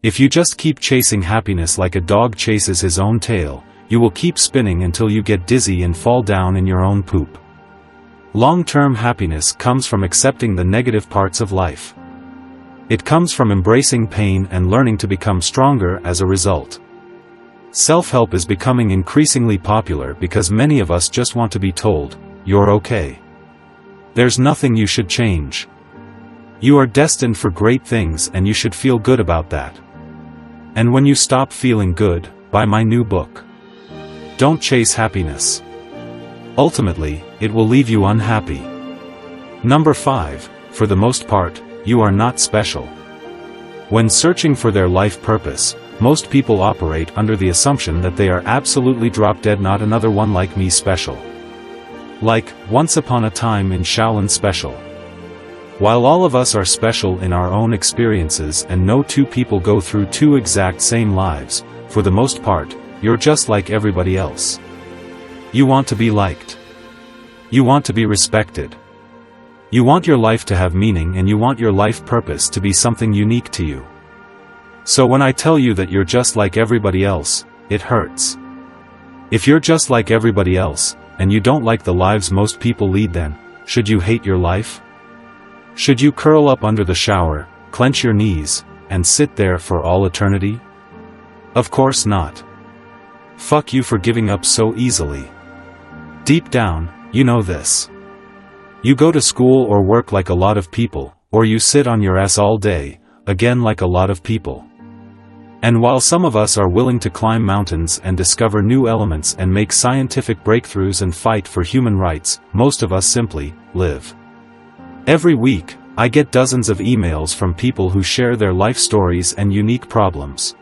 If you just keep chasing happiness like a dog chases his own tail, you will keep spinning until you get dizzy and fall down in your own poop. Long-term happiness comes from accepting the negative parts of life. It comes from embracing pain and learning to become stronger as a result. Self-help is becoming increasingly popular because many of us just want to be told, "You're okay. There's nothing you should change. You are destined for great things and you should feel good about that." And when you stop feeling good, buy my new book. Don't chase happiness. Ultimately, it will leave you unhappy. Number 5, for the most part, you are not special. When searching for their life purpose, most people operate under the assumption that they are absolutely drop-dead not another one like me special. Like, Once Upon a Time in Shaolin special. While all of us are special in our own experiences and no two people go through two exact same lives, for the most part, you're just like everybody else. You want to be liked. You want to be respected. You want your life to have meaning and you want your life purpose to be something unique to you. So when I tell you that you're just like everybody else, it hurts. If you're just like everybody else, and you don't like the lives most people lead, then, should you hate your life? Should you curl up under the shower, clench your knees, and sit there for all eternity? Of course not. Fuck you for giving up so easily. Deep down, you know this. You go to school or work like a lot of people, or you sit on your ass all day, again like a lot of people. And while some of us are willing to climb mountains and discover new elements and make scientific breakthroughs and fight for human rights, most of us simply live. Every week, I get dozens of emails from people who share their life stories and unique problems.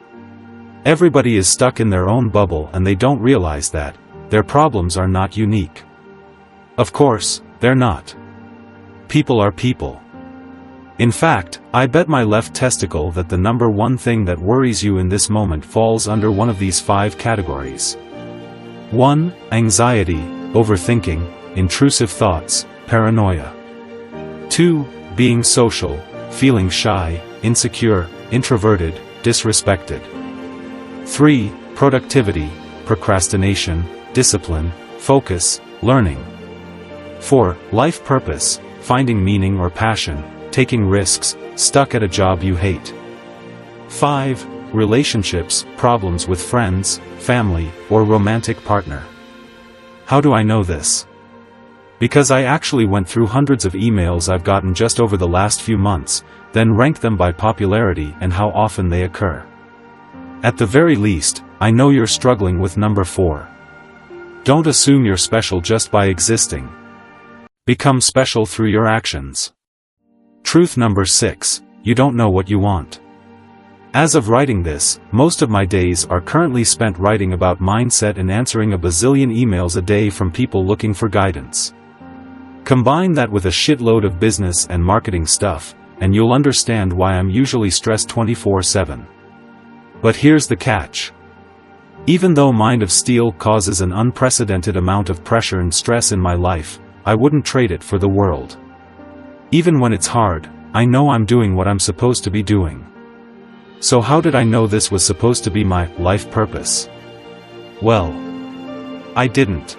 Everybody is stuck in their own bubble and they don't realize that their problems are not unique. Of course, they're not. People are people. In fact, I bet my left testicle that the number one thing that worries you in this moment falls under one of these 5 categories. 1. Anxiety, overthinking, intrusive thoughts, paranoia. 2. Being social, feeling shy, insecure, introverted, disrespected. 3. Productivity, procrastination, discipline, focus, learning. 4. Life purpose, finding meaning or passion, taking risks, stuck at a job you hate. 5. Relationships, problems with friends, family, or romantic partner. How do I know this? Because I actually went through hundreds of emails I've gotten just over the last few months, then ranked them by popularity and how often they occur. At the very least, I know you're struggling with number 4. Don't assume you're special just by existing. Become special through your actions. Truth number 6, you don't know what you want. As of writing this, most of my days are currently spent writing about mindset and answering a bazillion emails a day from people looking for guidance. Combine that with a shitload of business and marketing stuff, and you'll understand why I'm usually stressed 24/7. But here's the catch. Even though Mind of Steel causes an unprecedented amount of pressure and stress in my life, I wouldn't trade it for the world. Even when it's hard, I know I'm doing what I'm supposed to be doing. So how did I know this was supposed to be my life purpose? Well, I didn't.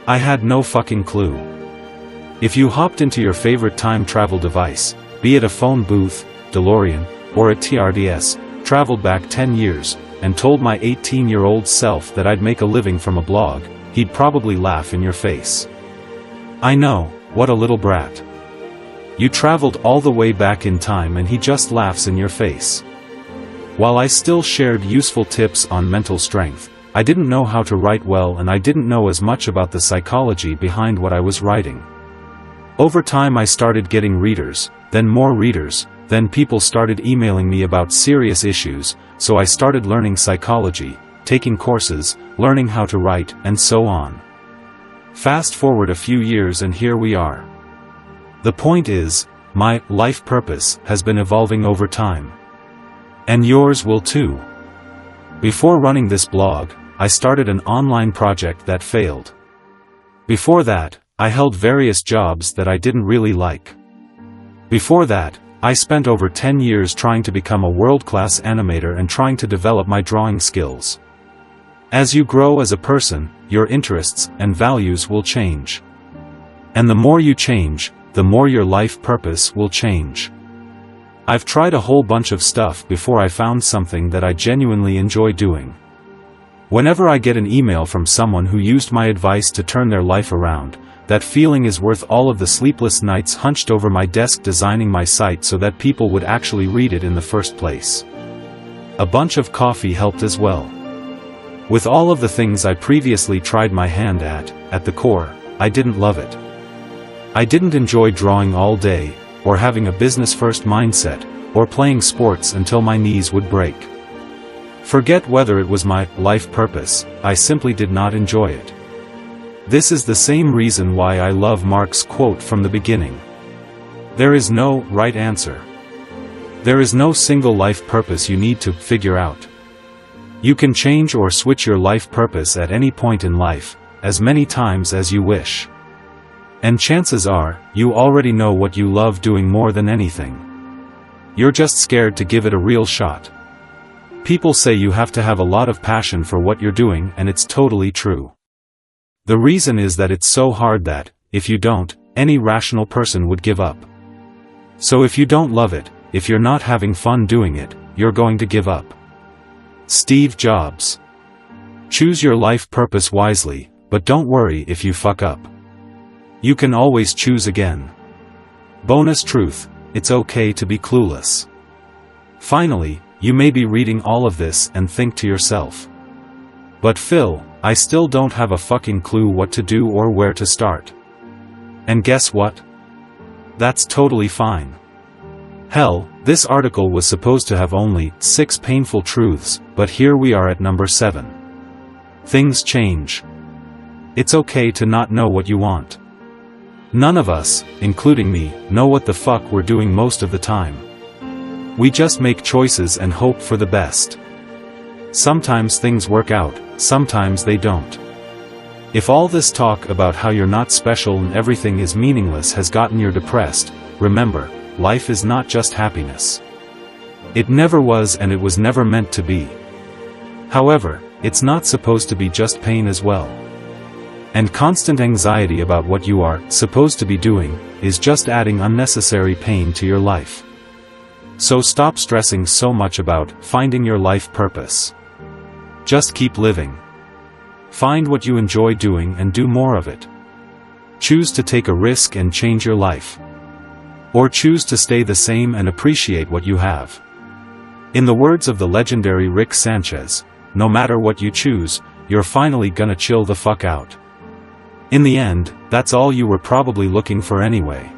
I had no fucking clue. If you hopped into your favorite time travel device, be it a phone booth, DeLorean, or a TRDS, traveled back 10 years, and told my 18-year-old self that I'd make a living from a blog, he'd probably laugh in your face. I know, what a little brat. You traveled all the way back in time and he just laughs in your face. While I still shared useful tips on mental strength, I didn't know how to write well and I didn't know as much about the psychology behind what I was writing. Over time I started getting readers, then more readers, then people started emailing me about serious issues, so I started learning psychology, taking courses, learning how to write, and so on. Fast forward a few years and here we are. The point is, my life purpose has been evolving over time. And yours will too. Before running this blog, I started an online project that failed. Before that, I held various jobs that I didn't really like. Before that, I spent over 10 years trying to become a world-class animator and trying to develop my drawing skills. As you grow as a person, your interests and values will change. And the more you change, the more your life purpose will change. I've tried a whole bunch of stuff before I found something that I genuinely enjoy doing. Whenever I get an email from someone who used my advice to turn their life around, that feeling is worth all of the sleepless nights hunched over my desk designing my site so that people would actually read it in the first place. A bunch of coffee helped as well. With all of the things I previously tried my hand at the core, I didn't love it. I didn't enjoy drawing all day, or having a business-first mindset, or playing sports until my knees would break. Forget whether it was my life purpose, I simply did not enjoy it. This is the same reason why I love Mark's quote from the beginning. There is no right answer. There is no single life purpose you need to figure out. You can change or switch your life purpose at any point in life, as many times as you wish. And chances are, you already know what you love doing more than anything. You're just scared to give it a real shot. People say you have to have a lot of passion for what you're doing, and it's totally true. The reason is that it's so hard that, if you don't, any rational person would give up. So if you don't love it, if you're not having fun doing it, you're going to give up. Steve Jobs. Choose your life purpose wisely, but don't worry if you fuck up. You can always choose again. Bonus truth, it's okay to be clueless. Finally, you may be reading all of this and think to yourself, but Phil, I still don't have a fucking clue what to do or where to start. And guess what? That's totally fine. Hell, this article was supposed to have only 6 painful truths, but here we are at number 7. Things change. It's okay to not know what you want. None of us, including me, know what the fuck we're doing most of the time. We just make choices and hope for the best. Sometimes things work out, sometimes they don't. If all this talk about how you're not special and everything is meaningless has gotten you depressed, remember, life is not just happiness. It never was, and it was never meant to be. However, it's not supposed to be just pain as well. And constant anxiety about what you are supposed to be doing is just adding unnecessary pain to your life. So stop stressing so much about finding your life purpose. Just keep living. Find what you enjoy doing and do more of it. Choose to take a risk and change your life. Or choose to stay the same and appreciate what you have. In the words of the legendary Rick Sanchez, no matter what you choose, you're finally gonna chill the fuck out. In the end, that's all you were probably looking for anyway.